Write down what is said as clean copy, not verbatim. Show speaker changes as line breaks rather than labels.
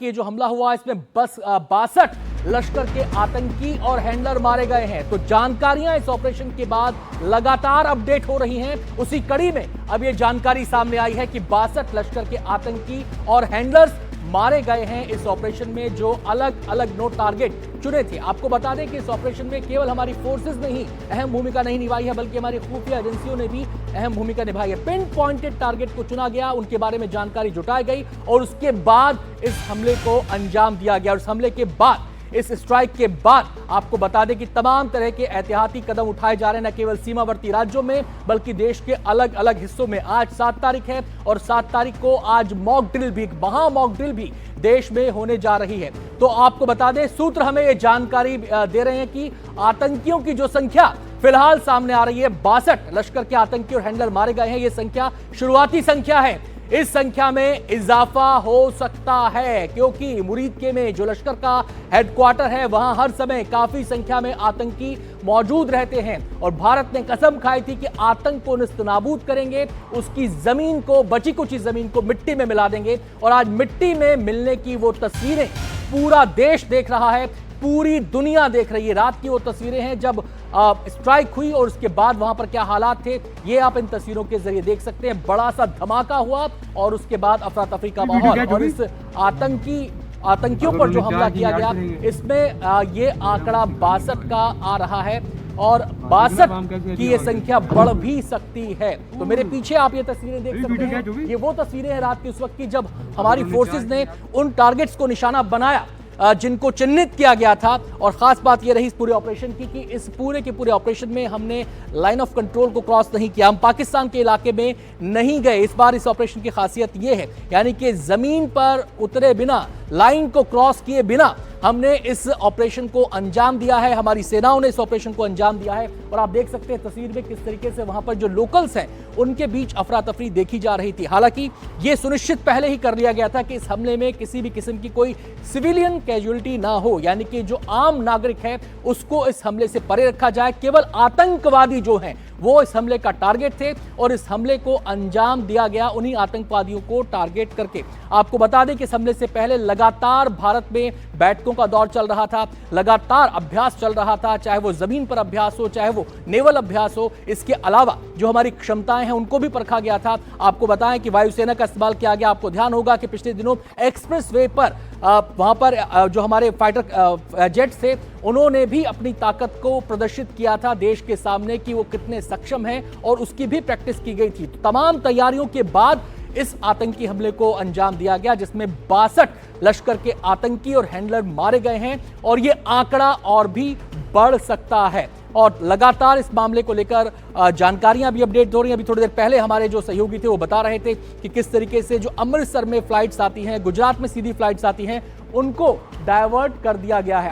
कि जो हमला हुआ इसमें बस 62 लश्कर के आतंकी और हैंडलर मारे गए हैं। तो जानकारियां इस ऑपरेशन के बाद लगातार अपडेट हो रही हैं। उसी कड़ी में अब यह जानकारी सामने आई है कि 62 लश्कर के आतंकी और हैंडलर्स मारे गए हैं इस ऑपरेशन में, जो अलग अलग नो टारगेट चुने थे। आपको बता दें कि इस ऑपरेशन में केवल हमारी फोर्सेस ने ही अहम भूमिका नहीं निभाई है, बल्कि हमारी खुफिया एजेंसियों ने भी अहम भूमिका निभाई है। पिन पॉइंटेड टारगेट को चुना गया, उनके बारे में जानकारी जुटाई गई और उसके बाद इस हमले को अंजाम दिया गया। और इस हमले के बाद, इस स्ट्राइक के बाद आपको बता दें कि तमाम तरह के एहतियाती कदम उठाए जा रहे हैं, न केवल सीमावर्ती राज्यों में बल्कि देश के अलग अलग हिस्सों में। आज 7 तारीख है और 7 तारीख को आज मॉक ड्रिल भी, महा मॉक ड्रिल भी देश में होने जा रही है। तो आपको बता दें, सूत्र हमें यह जानकारी दे रहे हैं कि आतंकियों की जो संख्या फिलहाल सामने आ रही है, 62 लश्कर के आतंकी और हैंडलर मारे गए हैं। यह संख्या शुरुआती संख्या है, इस संख्या में इजाफा हो सकता है, क्योंकि मुरीदके में जो लश्कर का हेडक्वार्टर है वहां हर समय काफी संख्या में आतंकी मौजूद रहते हैं और भारत ने कसम खाई थी कि आतंक को निस्तनाबूद करेंगे, उसकी जमीन को, बची कुची जमीन को मिट्टी में मिला देंगे। और आज मिट्टी में मिलने की वो तस्वीरें पूरा देश देख रहा है, पूरी दुनिया देख रही है। रात की वो तस्वीरें हैं जब स्ट्राइक हुई और उसके बाद वहां पर क्या हालात थे, ये आप इन तस्वीरों के जरिए देख सकते हैं। बड़ा सा धमाका हुआ और उसके बाद अफरा तफरी का माहौल और इस आतंकियों पर जो हमला किया गया, इसमें ये आंकड़ा 62 का आ रहा है और 62 की ये संख्या बढ़ भी सकती है। तो मेरे पीछे आप ये तस्वीरें देख सकते हैं, ये वो तस्वीरें हैं रात के उस वक्त की जब हमारी फोर्सेस ने उन टारगेट्स को निशाना बनाया जिनको चिन्हित किया गया था। और खास बात यह रही इस पूरे ऑपरेशन की कि इस पूरे के पूरे ऑपरेशन में हमने लाइन ऑफ कंट्रोल को क्रॉस नहीं किया, हम पाकिस्तान के इलाके में नहीं गए। इस बार इस ऑपरेशन की खासियत यह है, यानी कि जमीन पर उतरे बिना, लाइन को क्रॉस किए बिना हमने इस ऑपरेशन को अंजाम दिया है, हमारी सेनाओं ने इस ऑपरेशन को अंजाम दिया है। और आप देख सकते हैं तस्वीर में किस तरीके से वहां पर जो लोकल्स हैं उनके बीच अफरा तफरी देखी जा रही थी। हालांकि यह सुनिश्चित पहले ही कर लिया गया था कि इस हमले में किसी भी किस्म की कोई सिविलियन कैजुअलिटी ना हो, यानी कि जो आम नागरिक है उसको इस हमले से परे रखा जाए। केवल आतंकवादी जो हैं वो इस हमले का टारगेट थे और इस हमले को अंजाम दिया गया उन्हीं आतंकवादियों को टारगेट करके। आपको बता दें कि इस हमले से पहले लगातार भारत में बैठकों का दौर चल रहा था, लगातार अभ्यास चल रहा था, चाहे वो जमीन पर अभ्यास हो, चाहे वो नेवल अभ्यास हो। इसके अलावा जो हमारी क्षमताएं हैं उनको भी परखा गया था। आपको बताएं कि वायुसेना का इस्तेमाल किया गया। आपको ध्यान होगा कि पिछले दिनों एक्सप्रेस वे पर वहां पर जो हमारे फाइटर जेट्स थे उन्होंने भी अपनी ताकत को प्रदर्शित किया था देश के सामने कि वो कितने सक्षम हैं, और उसकी भी प्रैक्टिस की गई थी। तो तमाम तैयारियों के बाद इस आतंकी हमले को अंजाम दिया गया, जिसमें 62 लश्कर के आतंकी और हैंडलर मारे गए हैं और ये आंकड़ा और भी बढ़ सकता है। और लगातार इस मामले को लेकर जानकारियां भी अपडेट हो रही हैं। अभी थोड़ी देर पहले हमारे जो सहयोगी थे वो बता रहे थे कि किस तरीके से जो अमृतसर में फ्लाइट्स आती हैं, गुजरात में सीधी फ्लाइट्स आती हैं, उनको डायवर्ट कर दिया गया है।